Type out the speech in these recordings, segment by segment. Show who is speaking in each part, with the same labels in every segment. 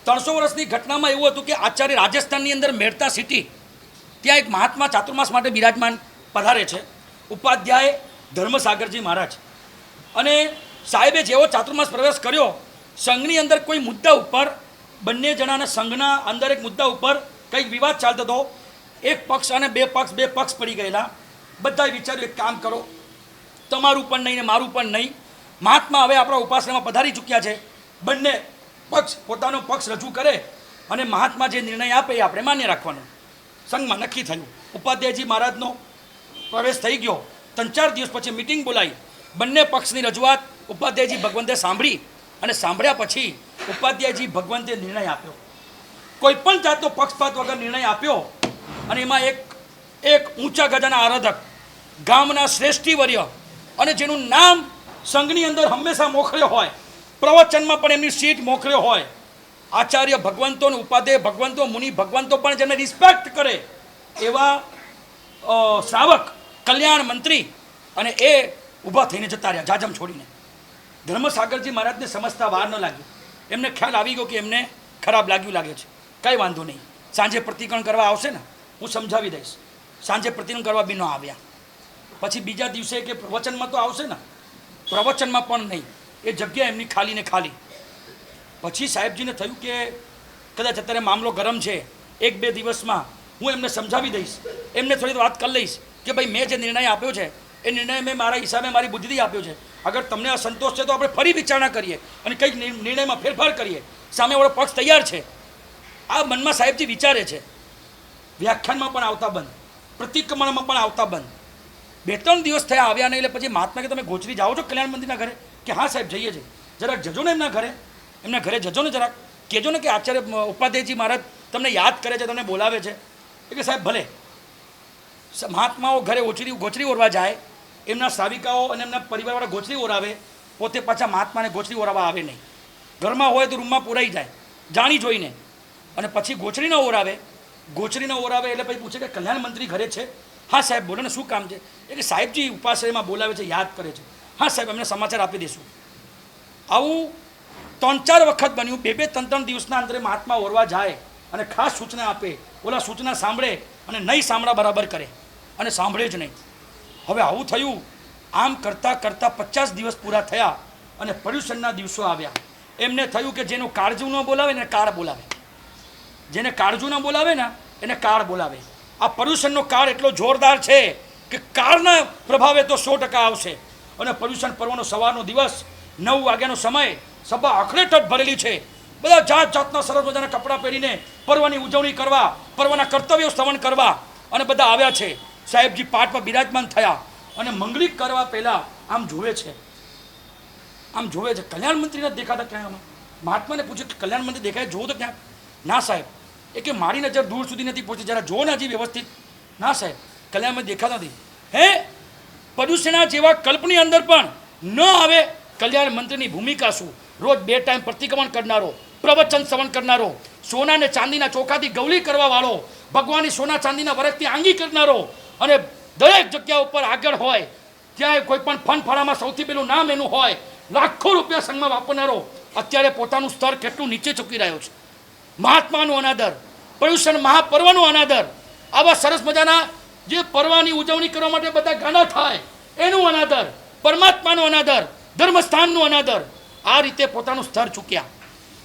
Speaker 1: 300 વર્ષની ઘટનામાં એવું હતું કે આચાર્ય રાજસ્થાનની અંદર મેડતા સિટી ત્યાં એક મહાત્મા ચાતુર્માસ માટે બિરાજમાન પધારે છે, ઉપાધ્યાય ધર્મસાગરજી મહારાજ. અને સાહેબે જેવો ચાતુર્માસ પ્રવેશ કર્યો, સંઘની અંદર કોઈ મુદ્દા ઉપર બંને જણાના સંઘના અંદર એક મુદ્દા ઉપર કંઈક વિવાદ ચાલતો હતો. એક પક્ષ અને બે પક્ષ પડી ગયેલા. બધાએ વિચાર્યું એક કામ કરો, તમારું પણ નહીં ને મારું પણ નહીં, મહાત્મા હવે આપણા ઉપાસનામાં પધારી ચૂક્યા છે, બંને પક્ષ પોતાનો પક્ષ રજૂ કરે અને મહાત્મા જે નિર્ણય આપે એ આપણે માન્ય રાખવાનો. સંઘમાં નક્કી થયું. ઉપાધ્યાયજી મહારાજનો પ્રવેશ થઈ ગયો. 3-4 દિવસ પછી મિટિંગ બોલાવી. બંને પક્ષની રજૂઆત ઉપાધ્યાયજી ભગવંતે સાંભળી અને સાંભળ્યા પછી ઉપાધ્યાયજી ભગવંતે નિર્ણય આપ્યો. કોઈ પણ જાતનો પક્ષપાત વગર નિર્ણય આપ્યો. અને એમાં એક ઊંચા ગજાના આરાધક, ગામના શ્રેષ્ઠીવર્ય અને જેનું નામ સંઘની અંદર હંમેશા મોખર્યો હોય, પ્રવચનમાં પણ એમની સીટ મોખર્યો હોય, આચાર્ય ભગવંતો અને ઉપાધ્યાય ભગવંતો, મુનિ ભગવંતો પણ જેને રિસ્પેક્ટ કરે એવા શ્રાવક કલ્યાણ મંત્રી, અને એ ઊભા થઈને જતા રહ્યા જાજમ છોડીને. ધર્મસાગરજી મહારાજને સમજતા વાર ન લાગ્યું. એમને ખ્યાલ આવી ગયો કે એમને ખરાબ લાગ્યું લાગે છે. કંઈ વાંધો નહીં, સાંજે પ્રતિક્રમણ કરવા આવશે ને હું સમજાવી દઈશ. સાંજે પ્રતિક્રમણ કરવા બી ન આવ્યા. પછી બીજા દિવસે કે પ્રવચનમાં તો આવશે ને, પ્રવચનમાં પણ નહીં. એ જગ્યા એમની ખાલી ને ખાલી. પછી સાહેબજીને થયું કે કદાચ અત્યારે મામલો ગરમ છે, 1-2 દિવસમાં હું એમને સમજાવી દઈશ, એમને થોડી વાત કરી લઈશ કે ભાઈ મેં જે નિર્ણય આપ્યો છે એ નિર્ણય મેં મારા હિસાબે મારી બુદ્ધિથી આપ્યો છે. અગર તમને અસંતોષ છે તો આપણે ફરી વિચારણા કરીએ અને કંઈક નિર્ણયમાં ફેરફાર કરીએ. સામેવાળો પક્ષ તૈયાર છે. આ મનમાં સાહેબજી વિચારે છે. વ્યાખ્યાનમાં પણ આવતા બંધ, પ્રતિક્રમણમાં પણ આવતા બંધ. 2-3 દિવસ થયા આવ્યા નહીં. એટલે પછી મહાત્મા કે તમે ગોચરી જાઓ છો કલ્યાણ મંદિરના ઘરે? કે હા સાહેબ જઈએ છીએ. જરાક જજો ને એમના ઘરે જજો ને, જરાક કહેજો ને કે આચાર્ય ઉપાધ્યાયજી મહારાજ તમને યાદ કરે છે, તમને બોલાવે છે. એ કે સાહેબ ભલે. મહાત્માઓ ઘરે ગોચરી ઓરવા જાય, એમના શ્રાવિકાઓ અને એમના પરિવારવાળા ગોચરી ઓરાવે, પોતે પાછા મહાત્માને ગોચરી ઓરાવવા આવે નહીં. ઘરમાં હોય તો રૂમમાં પુરાઈ જાય જાણી જોઈને, અને પછી ગોચરી ન ઓરાવે એટલે પછી પૂછે કે કલ્યાણ મંત્રી ઘરે છે? હા સાહેબ બોલો ને, શું કામ છે? એ કે સાહેબજી ઉપાશ્રયમાં બોલાવે છે, યાદ કરે છે. હા સાહેબ એમને સમાચાર આપી દઈશું. આવું 3-4 વખત બન્યું. 2-3 દિવસના અંતરે મહાત્મા ઓરવા જાય અને ખાસ સૂચના આપે. ઓલા સૂચના સાંભળે અને નહીં સાંભળા બરાબર કરે અને સાંભળે જ નહીં. હવે આવું થયું. આમ કરતાં 50 દિવસ પૂરા થયા અને પર્યુષણના દિવસો આવ્યા. એમને થયું કે જેનું કાળજુ ન બોલાવે ને કાળ બોલાવે, જેને કાળજુ ન બોલાવે ને એને કાળ બોલાવે. આ પર્યુષણનો કાળ એટલો જોરદાર છે કે કાળના પ્રભાવે તો 100% આવશે. અને પર્યુષણ પર્વનો સવારનો દિવસ 9 વાગ્યાનો સમય, સભા અખરેટટ ભરેલી છે. બધા જાતના સરસ મજાના કપડાં પહેરીને પર્વની ઉજવણી કરવા, પર્વના કર્તવ્યો શ્રવણ કરવા અને બધા આવ્યા છે. સાહેબજી પાઠ પર બિરાજમાન થયા અને મંગલિક કરવા પહેલાં આમ જોવે છે. કલ્યાણ મંત્રી નથી દેખાતા ક્યાંય. આમાં મહાત્માને પૂછ્યું કે કલ્યાણ મંત્રી દેખાય, જોવો તો ક્યાંક? ના સાહેબ. એ કે મારી નજર દૂર સુધી નથી પહોંચી, જરા જુઓ ને હજી વ્યવસ્થિત. ના સાહેબ કલ્યાણ મંત્રી દેખાતા નથી. હે, પર્યુષણા જેવા કલ્પની અંદર પણ ન આવે. કલ્યાણ મંત્રીની ભૂમિકા શું? રોજ 2 ટાઈમ પ્રતિક્રમણ કરનારો, પ્રવચન શ્રવણ કરનારો, સોના ને ચાંદીના ચોખાથી ગૌલી કરવા વાળો, ભગવાનની સોના ચાંદીના વરખથી આંગી કરનારો, અને દરેક જગ્યા ઉપર આગળ હોય. ત્યાં કોઈ પણ ફંડ સૌથી પહેલું નામ એનું હોય. લાખો રૂપિયા સંઘમાં વાપરનારો અત્યારે પોતાનું સ્તર કેટલું નીચે ચૂકી રહ્યો છે. મહાત્માનો અનાદર, પર્યુષણ મહાપર્વનો અનાદર, આવા સરસ મજાના જે પર્વની ઉજવણી કરવા માટે બધા ગાંડા થાય એનું અનાદર, પરમાત્માનો અનાદર, ધર્મસ્થાનનો અનાદર, આ રીતે પોતાનું સ્તર ચૂક્યા.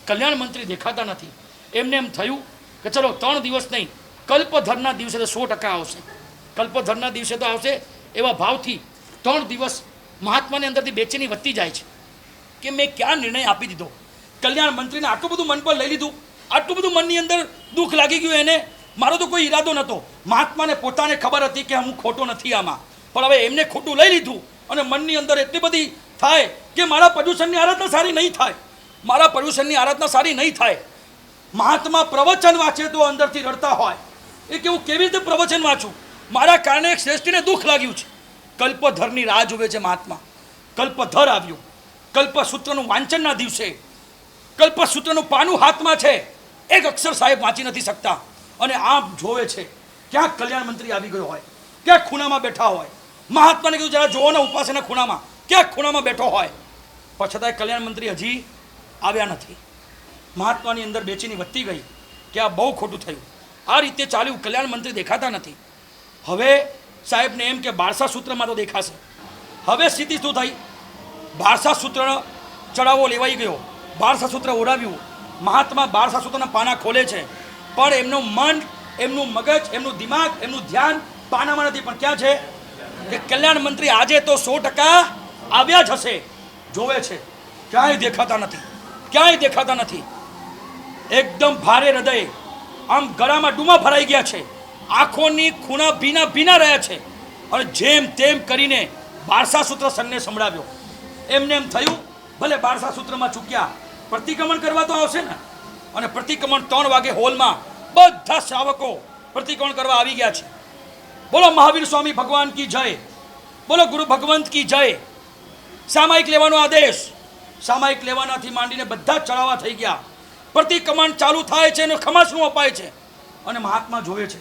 Speaker 1: કલ્યાણ મંત્રી દેખાતા નથી. એમને એમ થયું કે ચલો 3 દિવસ નહીં, કલ્પધરના દિવસે તો 100% આવશે. કલ્પધરના દિવસે તો આવશે એવા ભાવથી 3 દિવસ મહાત્માની અંદરથી બેચેની વધતી જાય છે કે મેં ક્યાં નિર્ણય આપી દીધો. કલ્યાણ મંત્રીને આટલું બધું મન પર લઈ લીધું, આટલું બધું મનની અંદર દુઃખ લાગી ગયું એને. મારો તો કોઈ ઈરાદો નહોતો. મહાત્માને પોતાને ખબર હતી કે હું ખોટો નથી આમાં, પણ હવે એમને ખોટું લઈ લીધું અને મનની અંદર એટલી બધી થાય કે મારા પર્યુષણની આરાધના સારી નહીં થાય. મહાત્મા પ્રવચન વાંચે તો અંદરથી રડતા હોય. એ કે હું કેવી રીતે પ્રવચન વાંચું? મારા કારણે એક શ્રેષ્ઠીને દુઃખ લાગ્યું છે. કલ્પધરની રાહ જોવે છે મહાત્મા. કલ્પધર આવ્યું. કલ્પસૂત્રનું વાંચનના દિવસે કલ્પસૂત્રનું પાનું હાથમાં છે, એક અક્ષર સાહેબ વાંચી નથી શકતા અને આમ જોવે છે. ક્યાંક કલ્યાણ મંત્રી આવી ગયો હોય, ક્યાંક ખૂણામાં બેઠા હોય. મહાત્માને કીધું જરા જોવો ને ઉપાસના ખૂણામાં, ક્યાંક ખૂણામાં બેઠો હોય. પણ છતાંય કલ્યાણ મંત્રી હજી આવ્યા નથી. મહાત્માની અંદર બેચેની વધતી ગઈ કે આ બહુ ખોટું થયું. આ રીતે ચાલ્યું. કલ્યાણ મંત્રી દેખાતા નથી. હવે સાહેબને એમ કે બારસા સૂત્રમાં તો દેખાશે. હવે સ્થિતિ શું થઈ? બારસા સૂત્ર ચડાવો લેવાઈ ગયો. બારસા સૂત્ર ઓઢાવ્યું. મહાત્મા બારસા સૂત્રના પાના ખોલે છે, પણ એમનું મન, એમનું મગજ, એમનું દિમાગ, એમનું ધ્યાન પાનામાં નથી. પણ ક્યાં છે? કે કલ્યાણ મંત્રી આજે તો 100% આવ્યા જ હશે. જોવે છે, ક્યાંય દેખાતા નથી, ક્યાંય દેખાતા નથી. એકદમ ભારે હૃદય, આમ ગળામાં ડૂમા ભરાઈ ગયા છે, આંખોની ખૂણા ભીના ભીના રહ્યા છે. અને જેમ તેમ કરીને બારસા સૂત્ર સંઘને સંભળાવ્યો. એમને એમ થયું ભલે બારસા સૂત્રમાં ચૂક્યા, પ્રતિક્રમણ કરવા તો આવશે ને. અને પ્રતિક્રમણ 3 વાગે હોલમાં બધા શ્રાવકો પ્રતિક્રમણ કરવા આવી ગયા છે. બોલો મહાવીર સ્વામી ભગવાન કી જય, બોલો ગુરુ ભગવંત કી જય. સામાયિક લેવાનો આદેશ. સામાયિક લેવાનાથી માંડીને બધા જ ચડાવવા થઈ ગયા. પ્રતિક્રમણ ચાલુ થાય છે અને ખમાસનું અપાય છે. અને મહાત્મા જોવે છે,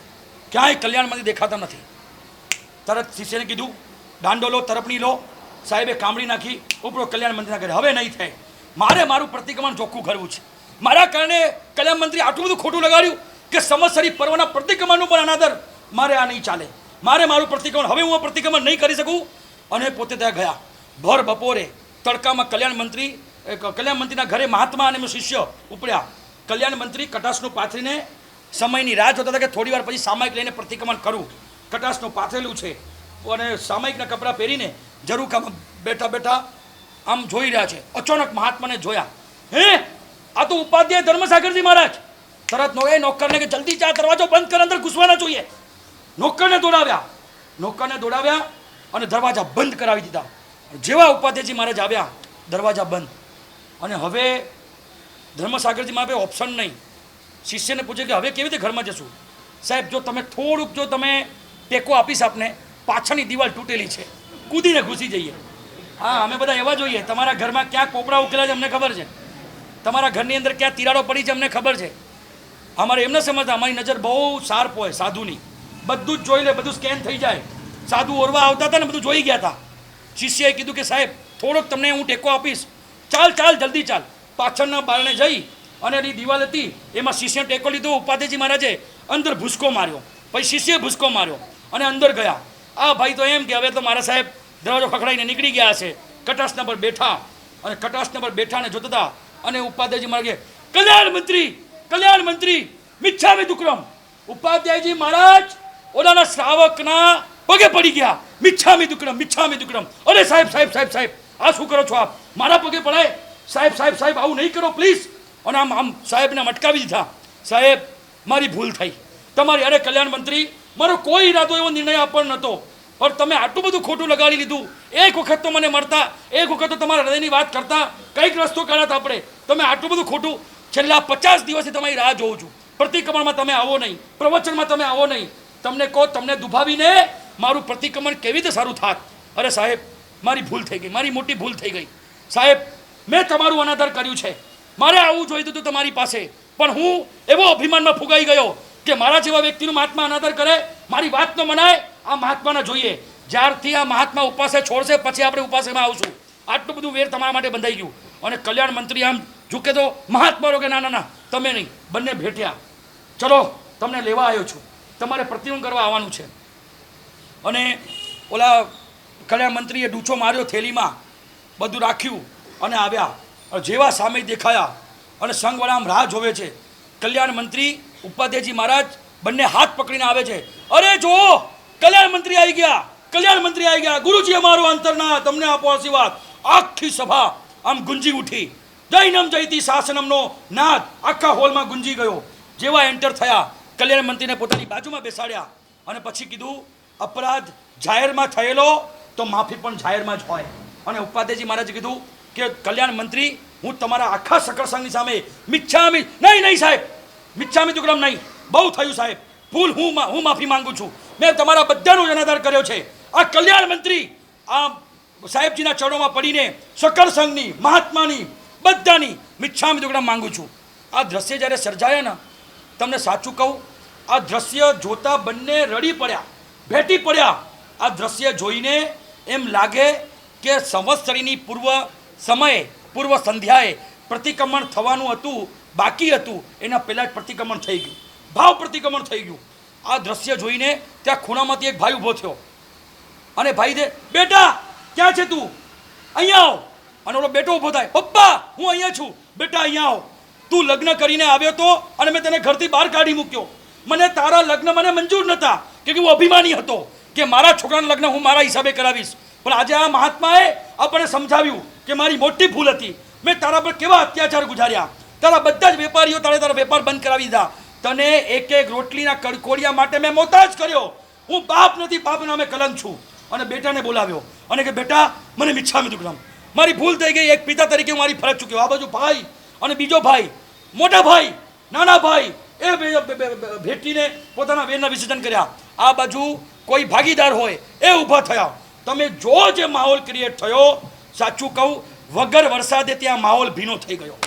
Speaker 1: ક્યાંય કલ્યાણ મંત્રી દેખાતા નથી. તરત શિષ્યને કીધું, દાંડો લો, તરફણી લો. સાહેબે કામડી નાખી, ઉપરો કલ્યાણ મંત્રીના ઘરે. હવે નહીં થાય, મારે મારું પ્રતિક્રમણ ચોખ્ખું કરવું છે. મારા કારણે કલ્યાણ મંત્રી આટલું બધું ખોટું લગાડ્યું કે સંવત્સરી પર્વના પ્રતિક્રમણનું પણ અનાદર. મારે આ નહીં ચાલે. મારે મારું પ્રતિક્રમણ, હવે હું આ પ્રતિક્રમણ નહીં કરી શકું. અને પોતે ત્યાં ગયા. ભર બપોરે તડકામાં કલ્યાણ મંત્રીના ઘરે મહાત્મા અને એમનો શિષ્ય ઉપડ્યા. કલ્યાણ મંત્રી કટાસનું પાથરીને સમયની રાહ જોતા હતા કે થોડી વાર પછી સામાયિક લઈને પ્રતિક્રમણ કરું. કટાસનું પાથરેલું છે અને સામાયિકના કપડાં પહેરીને ઝરૂખામાં બેઠા બેઠા આમ જોઈ રહ્યા છે. અચાનક મહાત્માને જોયા. હે, આ તો ઉપાધ્યાય ધર્મસાગરજી મહારાજ. તરત નોકરને કે જલ્દી ચા, દરવાજો બંધ કર, અંદર ઘૂસવાના જોઈએ. નોકરને દોડાવ્યા અને દરવાજા બંધ કરાવી દીધા. જેવા ઉપાધ્યાયજી મહારાજ આવ્યા, દરવાજા બંધ. અને હવે ધર્મસાગરજી મહારાજે ઓપ્શન નહીં. શિષ્યને પૂછે કે હવે કેવી રીતે ઘરમાં જશું? સાહેબ, જો તમે થોડુંક ટેકો આપીશ આપને, પાછળની દિવાલ તૂટેલી છે, કૂદીને ઘૂસી જઈએ. હા, અમે બધા એવા જોઈએ. તમારા ઘરમાં ક્યાં કોપડા ઉકેલા છે અમને ખબર છે, તમારા ઘરની અંદર ક્યાં તિરાડો પડી છે અમને ખબર છે. અમારે એમ ન સમજતા, અમારી નજર બહુ શાર્પ હોય સાધુની. બધું જ જોઈ લે, બધું સ્કેન થઈ જાય. સાધુ ઓરવા આવતા હતા ને, બધું જોઈ ગયા હતા. શિષ્યએ કીધું કે સાહેબ, થોડોક તમને હું ટેકો આપીશ, ચાલ જલ્દી ચાલ. પાછળના બારણે જઈ અને એની દિવાલ હતી, એમાં શિષ્યને ટેકો લીધો. ઉપાધ્યાયજી મહારાજે અંદર ભૂસકો માર્યો, પછી શિષ્યએ ભૂસકો માર્યો અને અંદર ગયા. આ ભાઈ તો એમ કે હવે તો મારા સાહેબ દરવાજો ખખડાઈને નીકળી ગયા છે. કટાસના પર બેઠા અને જોતા હતા. અને ઉપાધ્યાયજી મહારાજે, કલ્યાણ મંત્રી મિચ્છામિ દુક્કડમ. ઉપાધ્યાયજી મહારાજ ઓલાના શ્રાવકના પગે પડી ગયા. મિચ્છામિ દુક્કડમ. અરે સાહેબ, આ શું કરો છો આપ? મારા પગે પડાય? સાહેબ, આવું નહીં કરો પ્લીઝ. અને આમ સાહેબને અટકાવી દીધા. સાહેબ, મારી ભૂલ થઈ તમારી. અરે કલ્યાણ મંત્રી, મારો કોઈ ઈરાદો એવો નિર્ણય આપવાનો નહોતો, પણ તમે આટલું બધું ખોટું લગાડી લીધું. એક વખત તો મને મળતા, એક વખત તો તમારા હૃદયની વાત કરતા, કંઈક રસ્તો કાઢતા આપણે. તમે આટલું બધું ખોટું. છેલ્લા 50 દિવસથી તમારી રાહ જોઉં છું. પ્રતિક્રમણમાં તમે આવો નહીં, પ્રવચનમાં તમે આવો નહીં. તમને દુભાવીને મારું પ્રતિક્રમણ કેવી રીતે સારું થાત? અરે સાહેબ, મારી ભૂલ થઈ ગઈ, મારી મોટી ભૂલ થઈ ગઈ. સાહેબ, મેં તમારું અનાદર કર્યું છે. મારે આવું જોઈતું હતું તમારી પાસે, પણ હું એવો અભિમાનમાં ફૂગાઈ ગયો કે મારા જેવા વ્યક્તિનું મહાત્મા અનાદર કરે, મારી વાત ન મનાય. આ મહાત્માને જોઈએ. જ્યારથી આ મહાત્મા ઉપાસે છોડશે, પછી આપણે ઉપાસેમાં આવશું. આટલું બધું વેર તમારા માટે બંધાઈ ગયું. અને કલ્યાણ મંત્રી આમ ઝૂકે તો મહાત્મા કે ના, તમે નહીં. બંને ભેટ્યા. ચલો, તમને લેવા આવ્યો છું, તમારે પ્રતિક્રમણ કરવા આવવાનું છે. અને ઓલા કલ્યાણ મંત્રીએ ડૂચો માર્યો, થેલીમાં બધું રાખ્યું અને આવ્યા. જેવા સામે દેખાયા અને સંઘવાળા આમ રાહ જોવે છે. કલ્યાણ મંત્રી, ઉપાધ્યાયજી મહારાજ બંને હાથ પકડીને આવે છે. અરે જો, કલ્યાણ મંત્રી આવી ગયા. ગુરુજી અમારો અંતરના, તમને આપો આશીર્વાદ. આખી સભા આમ ગુંજી ઉઠી. જૈનમ જયતી શાસનમનો નાદ આખા હોલમાં ગુંજી ગયો. જેવા એન્ટર થયા, કલ્યાણ મંત્રીને પોતાની બાજુમાં બેસાડ્યા અને પછી કીધું, અપરાધ જાહેરમાં થયેલો તો માફી પણ જાહેરમાં જ હોય. અને ઉપાધ્યાયજી મહારાજે કીધું કે કલ્યાણ મંત્રી, હું તમારા આખા સકળ સંઘની સામે નહીં સાહેબ, મિચ્છામિ દુક્કડમ નહીં. બહુ થયું સાહેબ, ભૂલ. હું માફી માંગુ છું. મેં તમારા બધાનો અનાદર કર્યો છે. આ કલ્યાણ મંત્રી આ સાહેબજીના ચરણોમાં પડીને સકળ સંઘની, મહાત્માની, બધાની મિચ્છામિ દુક્કડમ માંગુ છું. આ દ્રશ્ય જ્યારે સર્જાયા ને, તમને સાચું કહું, આ દ્રશ્ય જોતા બંને રડી પડ્યા, ભેટી પડ્યા. આ દ્રશ્ય જોઈને એમ લાગે કે સંવત્સરીની પૂર્વ સંધ્યાએ પ્રતિક્રમણ થવાનું હતું, બાકી હતું એના પહેલાં જ પ્રતિક્રમણ થઈ ગયું, ભાવ પ્રતિક્રમણ થઈ ગયું. આ દ્રશ્ય જોઈને ત્યાં ખૂણામાંથી એક ભાઈ ઊભો થયો અને ભાઈ દે, બેટા ક્યાં છે તું, અહીંયા આવ. અને ઓલો બેટો ઊભો થાય, પપ્પા હું અહીંયા છું. બેટા અહીંયા આવ, તું લગ્ન કરીને આવ્યો તો અને મેં તને ઘરથી બહાર કાઢી મૂક્યો. મને તારા લગ્ન મને મંજૂર નહોતા કે હું અભિમાની હતો કે મારા છોકરાના લગ્ન હું મારા હિસાબે કરાવીશ. પણ આજે આ મહાત્માએ આપણને સમજાવ્યું કે મારી મોટી ભૂલ હતી, મેં તારા પર કેવા અત્યાચાર ગુજાર્યા, તારા બધા જ વેપારીઓ તારા વેપાર બંધ કરાવી દીધા, તને એક એક રોટલીના કડકોડિયા માટે મેં મોતાજ કર્યો. હું બાપ નથી, બાપ નામે કલંક છું. અને બેટાને બોલાવ્યો અને કે બેટા મને મિચ્છામિ દુક્કડમ, મારી ભૂલ થઈ ગઈ, એક પિતા તરીકે મારી ફરજ ચૂક્યો. આ બાજુ ભાઈ અને બીજો ભાઈ, મોટા ભાઈ નાના ભાઈ એ ભેટીને પોતાના વેરના વિસર્જન કર્યા. આ બાજુ કોઈ ભાગીદાર હોય એ ઊભા થયા. તમે જો જે માહોલ ક્રિએટ થયો, સાચું કહું વગર વરસાદે ત્યાં માહોલ ભીનો થઈ ગયો.